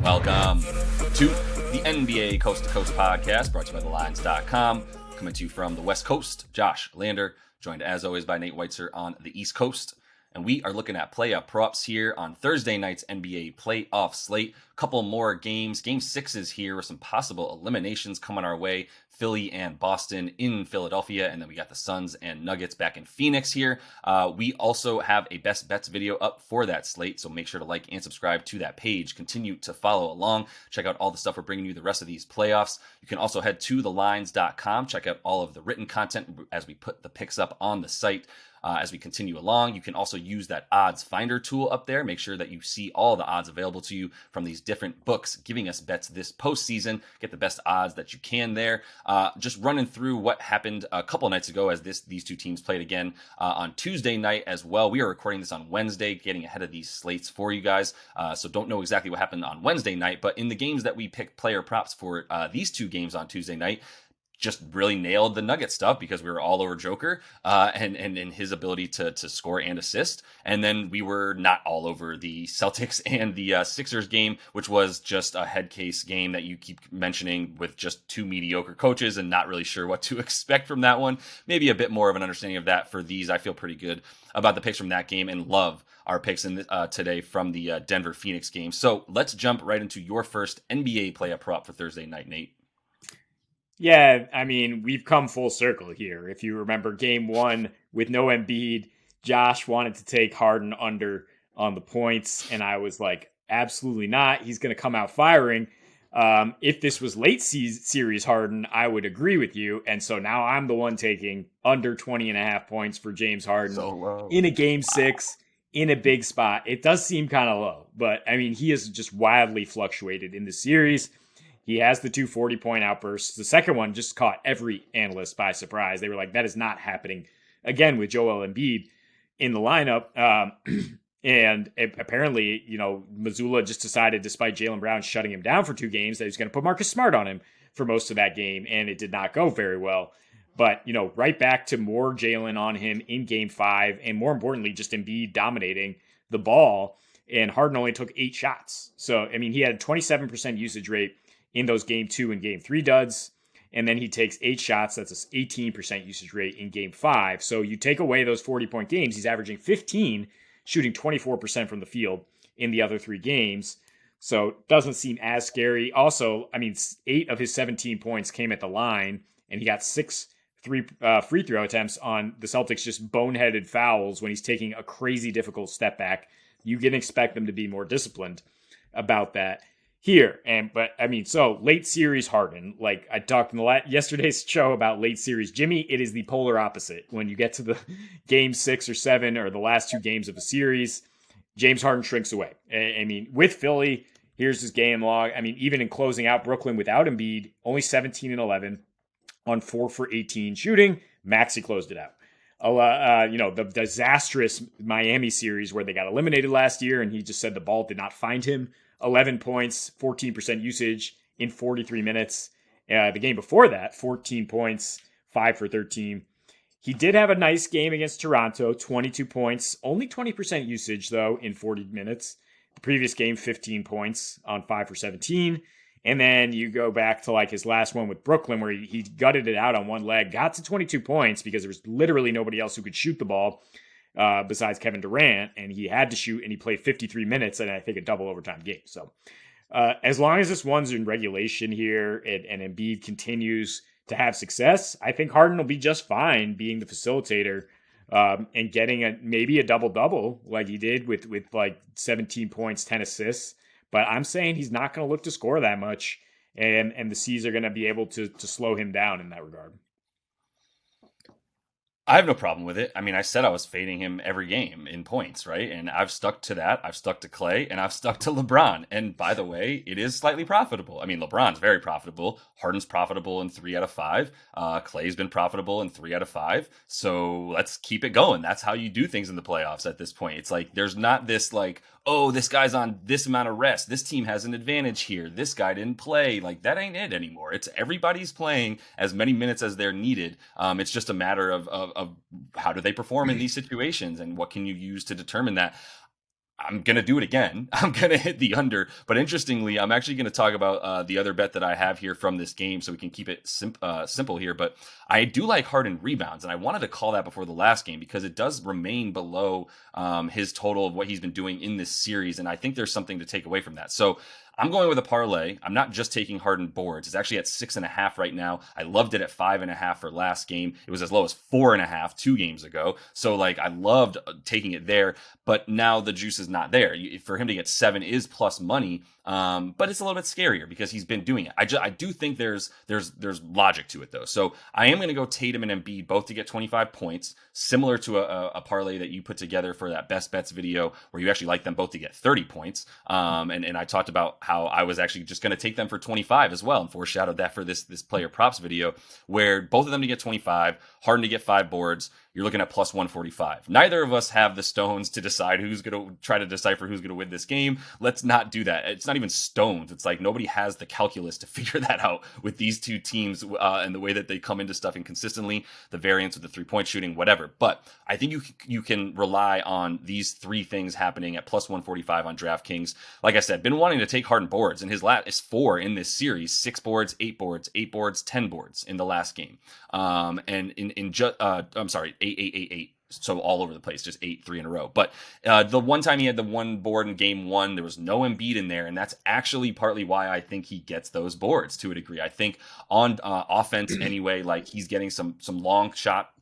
Welcome to the NBA Coast to Coast podcast brought to you by thelines.com. Coming to you from the West Coast, Josh Lander, joined as always by Nate Weitzer on the East Coast. And we are looking at playoff props here on Thursday night's NBA playoff slate. A couple more games. Game 6 is here with some possible eliminations coming our way. Philly and Boston in Philadelphia. And then we got the Suns and Nuggets back in Phoenix here. We also have a best bets video up for that slate. So make sure to like and subscribe to that page. Continue to follow along. Check out all the stuff we're bringing you the rest of these playoffs. You can also head to thelines.com. Check out all of the written content as we put the picks up on the site. As we continue along, you can also use that odds finder tool up there. Make sure that you see all the odds available to you from these different books giving us bets this postseason. Get the best odds that you can there. Just running through what happened a couple nights ago as these two teams played again on Tuesday night as well. We are recording this on Wednesday, getting ahead of these slates for you guys. So don't know exactly what happened on Wednesday night, but in the games that we picked player props for these two games on Tuesday night, just really nailed the Nugget stuff because we were all over Joker and his ability to score and assist. And then we were not all over the Celtics and the Sixers game, which was just a head case game that you keep mentioning with just two mediocre coaches and not really sure what to expect from that one. Maybe a bit more of an understanding of that for these. I feel pretty good about the picks from that game and love our picks today from the Denver Phoenix game. So let's jump right into your first NBA player prop for Thursday night, Nate. Yeah, I mean, we've come full circle here. If you remember game 1 with no Embiid, Josh wanted to take Harden under on the points, and I was like, absolutely not. He's going to come out firing. If this was late series Harden, I would agree with you. And so now I'm the one taking under 20.5 points for James Harden in a game 6 in a big spot. It does seem kind of low, but I mean, he has just wildly fluctuated in the series. He has the 2 40-point outbursts. The second one just caught every analyst by surprise. They were like, that is not happening again with Joel Embiid in the lineup. And apparently, Missoula just decided, despite Jaylen Brown shutting him down for 2 games, that he was going to put Marcus Smart on him for most of that game. And it did not go very well. But, right back to more Jaylen on him in game 5. And more importantly, just Embiid dominating the ball. And Harden only took 8 shots. So, I mean, he had a 27% usage rate in those game 2 and game 3 duds. And then he takes 8 shots. That's an 18% usage rate in game 5. So you take away those 40-point games, he's averaging 15, shooting 24% from the field in the other 3 games. So it doesn't seem as scary. Also, I mean, 8 of his 17 points came at the line, and he got 6 free throw attempts on the Celtics, just boneheaded fouls when he's taking a crazy difficult step back. You can expect them to be more disciplined about that here. But I mean, so late series Harden, like I talked in yesterday's show about late series Jimmy, it is the polar opposite. When you get to the game 6 or 7 or the last 2 games of a series, James Harden shrinks away. I mean, with Philly, here's his game log. I mean, even in closing out Brooklyn without Embiid, only 17 and 11 on 4 for 18 shooting. Maxey closed it out. The disastrous Miami series where they got eliminated last year, and he just said the ball did not find him. 11 points, 14% usage in 43 minutes. The game before that, 14 points, 5 for 13. He did have a nice game against Toronto, 22 points, only 20% usage, though, in 40 minutes. The previous game, 15 points on 5 for 17. And then you go back to like his last one with Brooklyn where he gutted it out on one leg, got to 22 points because there was literally nobody else who could shoot the ball besides Kevin Durant, and he had to shoot, and he played 53 minutes, and I think a double overtime game. So as long as this one's in regulation here and Embiid continues to have success, I think Harden will be just fine being the facilitator and getting maybe a double-double like he did with like 17 points, 10 assists. But I'm saying he's not going to look to score that much, and the C's are going to be able to slow him down in that regard. I have no problem with it. I mean, I said I was fading him every game in points, right? And I've stuck to that. I've stuck to Clay, and I've stuck to LeBron. And by the way, it is slightly profitable. I mean, LeBron's very profitable. Harden's profitable in 3 out of 5. Clay's been profitable in 3 out of 5. So let's keep it going. That's how you do things in the playoffs at this point. It's like there's not this like, oh, this guy's on this amount of rest. This team has an advantage here. This guy didn't play. Like, that ain't it anymore. It's everybody's playing as many minutes as they're needed. It's just a matter of how do they perform in these situations and what can you use to determine that. I'm going to do it again. I'm going to hit the under. But interestingly, I'm actually going to talk about the other bet that I have here from this game so we can keep it simple here. But I do like Harden rebounds, and I wanted to call that before the last game because it does remain below his total of what he's been doing in this series. And I think there's something to take away from that. So I'm going with a parlay. I'm not just taking Harden boards. It's actually at 6.5 right now. I loved it at 5.5 for last game. It was as low as 4.5 2 games ago. So like I loved taking it there, but now the juice is not there. For him to get 7 is plus money, but it's a little bit scarier because he's been doing it. I do think there's logic to it though. So I am going to go Tatum and Embiid both to get 25 points, similar to a parlay that you put together for that best bets video where you actually like them both to get 30 points. And I talked about how I was actually just going to take them for 25 as well and foreshadowed that for this player props video where both of them to get 25, Harden to get 5 boards. You're looking at plus 145. Neither of us have the stones to decide who's going to try to decipher who's going to win this game. Let's not do that. It's not even stones. It's like nobody has the calculus to figure that out with these two teams and the way that they come into stuff inconsistently, the variance with the 3-point shooting, whatever. But I think you can rely on these 3 things happening at plus 145 on DraftKings. Like I said, been wanting to take Harden boards, and his last is 4 in this series: 6 boards, 8 boards, 8 boards, 10 boards in the last game. And I'm sorry, 8. So all over the place, just 8-3 in a row. But the one time he had the 1 board in game 1, there was no Embiid in there, and that's actually partly why I think he gets those boards to a degree. I think on offense anyway, like he's getting some long shot,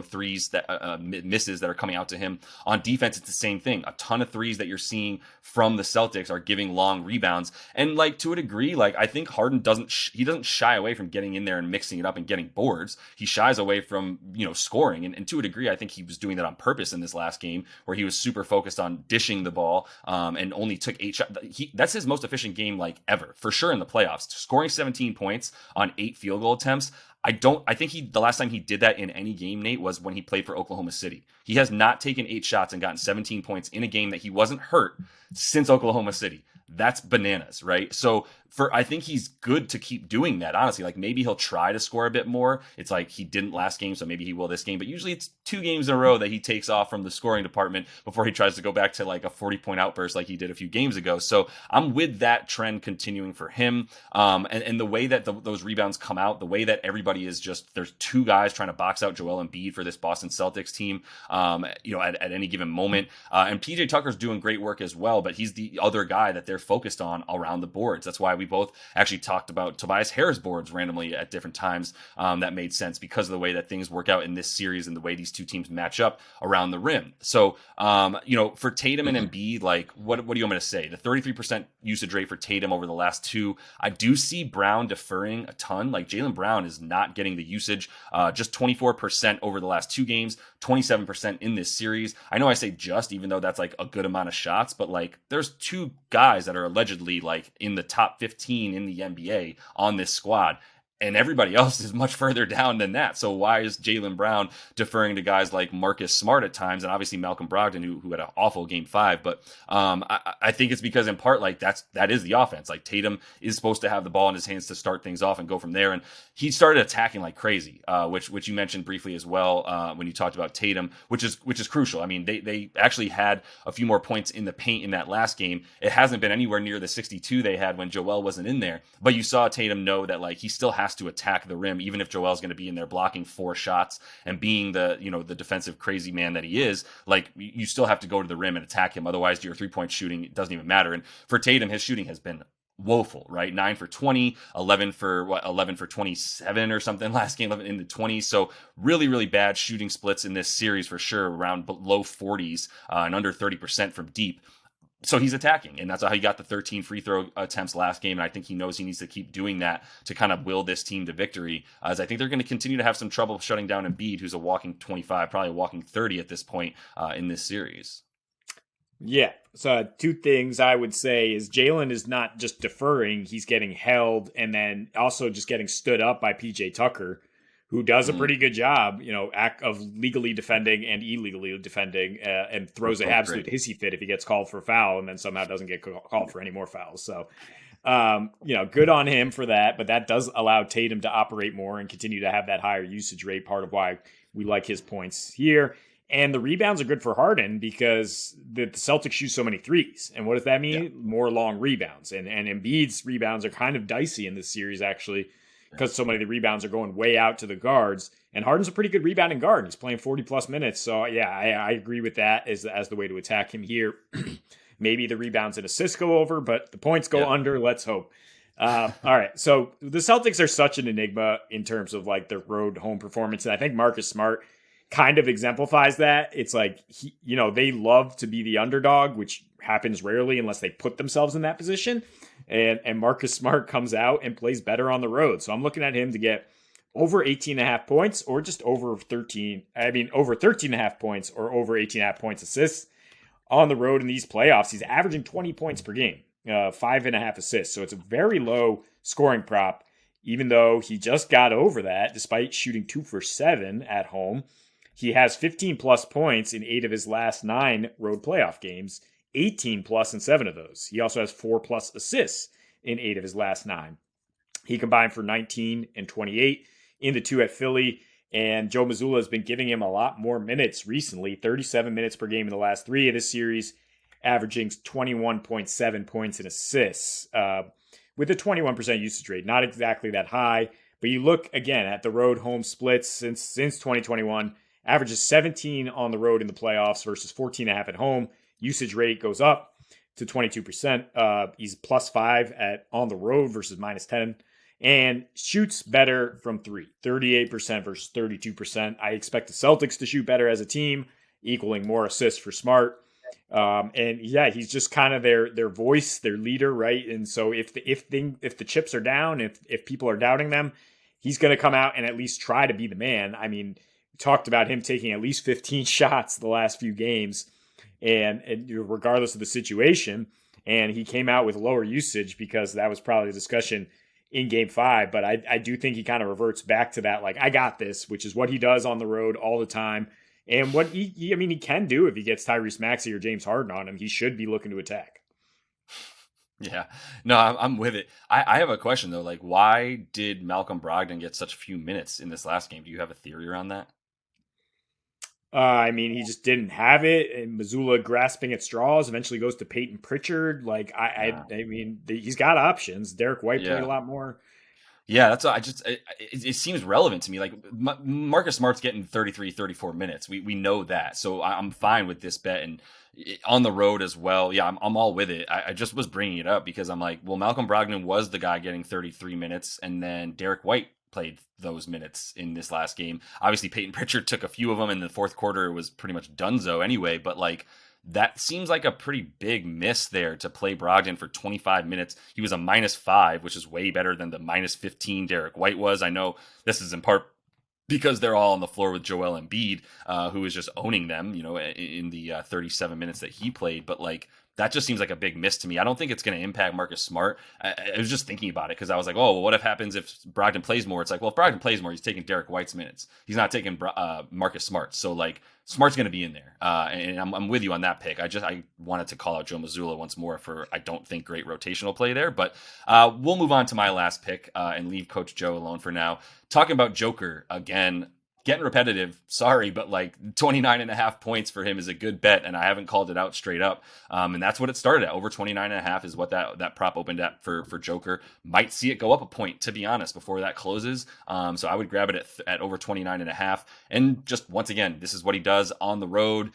threes that misses that are coming out to him. On defense, it's the same thing. A ton of threes that you're seeing from the Celtics are giving long rebounds, and like to a degree, like I think Harden doesn't shy away from getting in there and mixing it up and getting boards. He shies away from scoring, and to a degree, I think he was doing that on purpose in this last game where he was super focused on dishing the ball and only took 8 shots. That's his most efficient game like ever, for sure in the playoffs, scoring 17 points on 8 field goal attempts. I think the last time he did that in any game, Nate, was when he played for Oklahoma City. He has not taken 8 shots and gotten 17 points in a game that he wasn't hurt since Oklahoma City. That's bananas, right? So I think he's good to keep doing that, honestly. Like maybe he'll try to score a bit more. It's like he didn't last game, so maybe he will this game. But usually it's 2 games in a row that he takes off from the scoring department before he tries to go back to like a 40-point outburst like he did a few games ago. So I'm with that trend continuing for him. And the way that those rebounds come out, the way that everybody is just, there's 2 guys trying to box out Joel Embiid for this Boston Celtics team, at any given moment. And PJ Tucker's doing great work as well, but he's the other guy that they're focused on around the boards. That's why we both actually talked about Tobias Harris boards randomly at different times. That made sense because of the way that things work out in this series and the way these 2 teams match up around the rim. So, for Tatum and Embiid, like what do you want me to say? The 33% usage rate for Tatum over the last 2. I do see Brown deferring a ton. Like Jaylen Brown is not getting the usage, just 24% over the last 2 games, 27% in this series. I know I say just, even though that's like a good amount of shots, but like there's 2 guys that are allegedly like in the top 15 in the NBA on this squad. And everybody else is much further down than that. So why is Jaylen Brown deferring to guys like Marcus Smart at times, and obviously Malcolm Brogdon, who had an awful game 5? But I think it's because in part, like that is the offense. Like Tatum is supposed to have the ball in his hands to start things off and go from there. And he started attacking like crazy, which you mentioned briefly as well when you talked about Tatum, which is crucial. I mean, they actually had a few more points in the paint in that last game. It hasn't been anywhere near the 62 they had when Joel wasn't in there. But you saw Tatum know that like he still has to attack the rim, even if Joel's going to be in there blocking 4 shots and being the defensive crazy man that he is. Like you still have to go to the rim and attack him. Otherwise, your 3-point shooting doesn't even matter. And for Tatum, his shooting has been woeful, right? 9 for 20, 11 for 27 or something last game, 11 in the 20s. So really, really bad shooting splits in this series for sure, around low 40s and under 30% from deep. So he's attacking, and that's how he got the 13 free throw attempts last game. And I think he knows he needs to keep doing that to kind of will this team to victory, as I think they're going to continue to have some trouble shutting down Embiid, who's a walking 25, probably a walking 30 at this point in this series. Yeah. So 2 things I would say is Jaylen is not just deferring, he's getting held and then also just getting stood up by PJ Tucker, who does a pretty good job, of legally defending and illegally defending, and throws an absolute hissy fit if he gets called for a foul and then somehow doesn't get called for any more fouls. So, good on him for that. But that does allow Tatum to operate more and continue to have that higher usage rate, part of why we like his points here. And the rebounds are good for Harden because the Celtics shoot so many threes. And what does that mean? Yeah. More long rebounds. And Embiid's rebounds are kind of dicey in this series, actually, because so many of the rebounds are going way out to the guards. And Harden's a pretty good rebounding guard. He's playing 40-plus minutes. So, yeah, I agree with that as the way to attack him here. Maybe the rebounds and assists go over, but the points go under. Let's hope. All right. So the Celtics are such an enigma in terms of like their road home performance. And I think Marcus Smart kind of exemplifies that. It's like, they love to be the underdog, which happens rarely unless they put themselves in that position. And Marcus Smart comes out and plays better on the road. So I'm looking at him to get over 18.5 points or just over 13. I mean, over 13.5 points or over 18.5 points assists on the road in these playoffs. He's averaging 20 points per game, 5.5 assists. So it's a very low scoring prop, even though he just got over that despite shooting 2 for 7 at home. He has 15 plus points in 8 of his last 9 road playoff games, 18 plus in 7 of those. He also has 4 plus assists in 8 of his last 9. He combined for 19 and 28 in the 2 at Philly. And Joe Mazzulla has been giving him a lot more minutes recently, 37 minutes per game in the last 3 of this series, averaging 21.7 points and assists with a 21% usage rate. Not exactly that high, but you look again at the road home splits since 2021, averages 17 on the road in the playoffs versus 14.5 at home. Usage rate goes up to 22%. He's plus 5 on the road versus minus 10. And shoots better from 3, 38% versus 32%. I expect the Celtics to shoot better as a team, equaling more assists for Smart. And yeah, he's just kind of their voice, their leader, right? And so if the chips are down, if people are doubting them, he's going to come out and at least try to be the man. I mean, we talked about him taking at least 15 shots the last few games, and regardless of the situation, and he came out with lower usage because that was probably the discussion in game 5, but I do think he kind of reverts back to that, like, I got this, which is what he does on the road all the time. And what he can do if he gets Tyrese Maxey or James Harden on him, he should be looking to attack. Yeah, no, I'm with it. I have a question though, like, why did Malcolm Brogdon get such few minutes in this last game? Do you have a theory around that? I mean, he just didn't have it, and Mazzulla grasping at straws eventually goes to Peyton Pritchard. Like, I mean, he's got options. Derek White played a lot more. Yeah, that's it seems relevant to me. Like, Marcus Smart's getting 33, 34 minutes. We know that. So I'm fine with this bet. And on the road as well. Yeah, I'm all with it. I just was bringing it up because I'm like, well, Malcolm Brogdon was the guy getting 33 minutes, and then Derek White played those minutes in this last game. Obviously, Peyton Pritchard took a few of them in the fourth quarter. It was pretty much donezo anyway, but like, that seems like a pretty big miss there to play Brogdon for 25 minutes. He was a -5, which is way better than the -15 Derek White was. I know this is in part because they're all on the floor with Joel Embiid, who is just owning them, in the 37 minutes that he played. But like, that just seems like a big miss to me. I don't think it's going to impact Marcus Smart. I was just thinking about it because I was like, oh, well, what if happens if Brogdon plays more? It's like, well, if Brogdon plays more, he's taking Derek White's minutes. He's not taking Marcus Smart. So like, Smart's going to be in there. And I'm with you on that pick. I wanted to call out Joe Mazzulla once more for, I don't think, great rotational play there. But we'll move on to my last pick and leave Coach Joe alone for now. Talking about Joker again. Getting repetitive, sorry, but like 29.5 points for him is a good bet, and I haven't called it out straight up. And that's what it started at. Over 29.5 is what that prop opened at for Joker. Might see it go up a point, to be honest, before that closes. So I would grab it at over 29.5. And just once again, this is what he does on the road,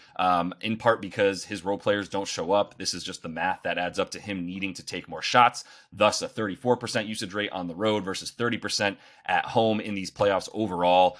in part because his role players don't show up. This is just the math that adds up to him needing to take more shots, thus a 34% usage rate on the road versus 30% at home in these playoffs overall.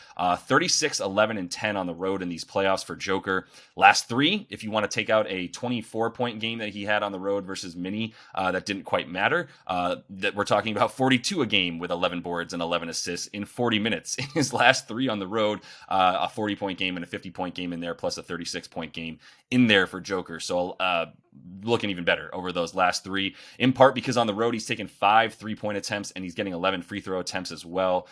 36, 11, and 10 on the road in these playoffs for Joker. Last 3, if you want to take out a 24-point game that he had on the road versus Mini, that didn't quite matter. That we're talking about 42 a game with 11 boards and 11 assists in 40 minutes. In his last 3 on the road, a 40-point game and a 50-point game in there, plus a 36-point game in there for Joker. So looking even better over those last 3, in part because on the road he's taken 5 3-point attempts and he's getting 11 free throw attempts as well,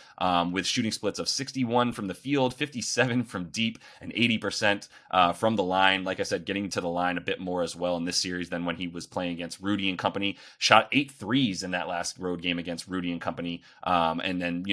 with shooting splits of 61 from the field, 57 from deep, and 80% from the line. Like I said, getting to the line a bit more as well in this series than when he was playing against Rudy and company. Shot 8 threes in that last road game against Rudy and company, and then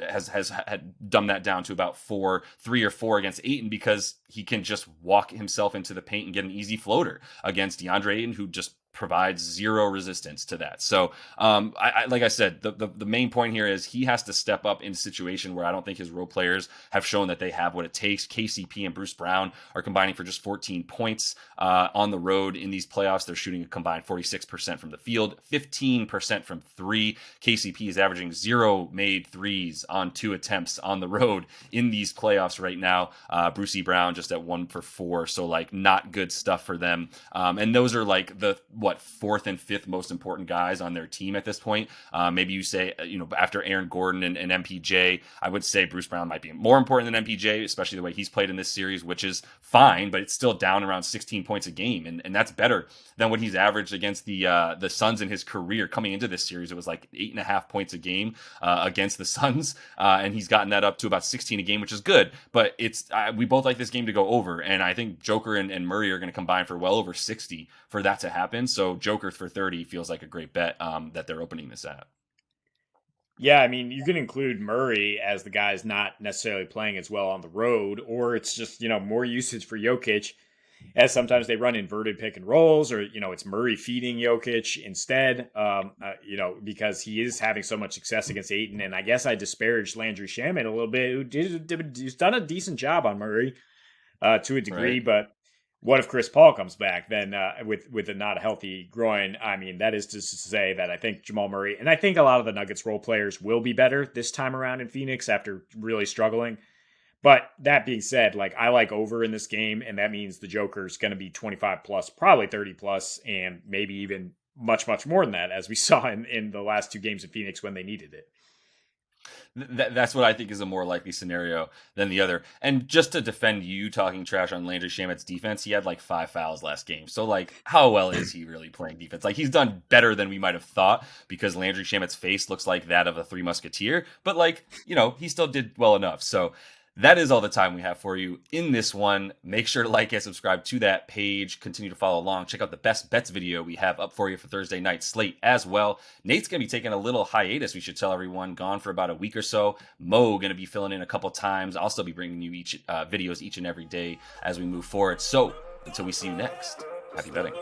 has had dumbed that down to about 3 or 4 against Ayton, because he can just walk himself into the paint and get an easy floater against DeAndre Ayton, who just provides zero resistance to that. So like I said, the main point here is he has to step up in a situation where I don't think his role players have shown that they have what it takes. KCP and Bruce Brown are combining for just 14 points on the road in these playoffs. They're shooting a combined 46% from the field, 15% from 3. KCP is averaging 0 made threes on 2 attempts on the road in these playoffs right now. Brucey Brown just at 1 for 4. So like not good stuff for them. And those are like the 4th and 5th most important guys on their team at this point. Maybe you say, after Aaron Gordon and MPJ, I would say Bruce Brown might be more important than MPJ, especially the way he's played in this series, which is fine, but it's still down around 16 points a game. And that's better than what he's averaged against the Suns in his career. Coming into this series, it was like 8.5 points a game against the Suns. And he's gotten that up to about 16 a game, which is good, but we both like this game to go over. And I think Joker and Murray are going to combine for well over 60 for that to happen. So Joker for 30 feels like a great bet that they're opening this at. Yeah, I mean, you can include Murray as the guy's not necessarily playing as well on the road, or it's just, more usage for Jokic, as sometimes they run inverted pick and rolls, or, it's Murray feeding Jokic instead, because he is having so much success against Ayton. And I guess I disparaged Landry Shamet a little bit, who's done a decent job on Murray to a degree, right. But what if Chris Paul comes back then with a not healthy groin? I mean, that is to say that I think Jamal Murray, and I think a lot of the Nuggets role players will be better this time around in Phoenix after really struggling. But that being said, I like over in this game, and that means the Joker's going to be 25 plus, probably 30 plus, and maybe even much, much more than that, as we saw in the last 2 games in Phoenix when they needed it. That's what I think is a more likely scenario than the other. And just to defend you talking trash on Landry Shamet's defense, he had 5 fouls last game. So how well is he really playing defense? He's done better than we might have thought, because Landry Shamet's face looks like that of a Three Musketeer. But he still did well enough. So that is all the time we have for you in this one. Make sure to like and subscribe to that page. Continue to follow along. Check out the best bets video we have up for you for Thursday night slate as well. Nate's going to be taking a little hiatus, we should tell everyone, gone for about a week or so. Mo going to be filling in a couple times. I'll still be bringing you videos each and every day as we move forward. So until we see you next, happy betting.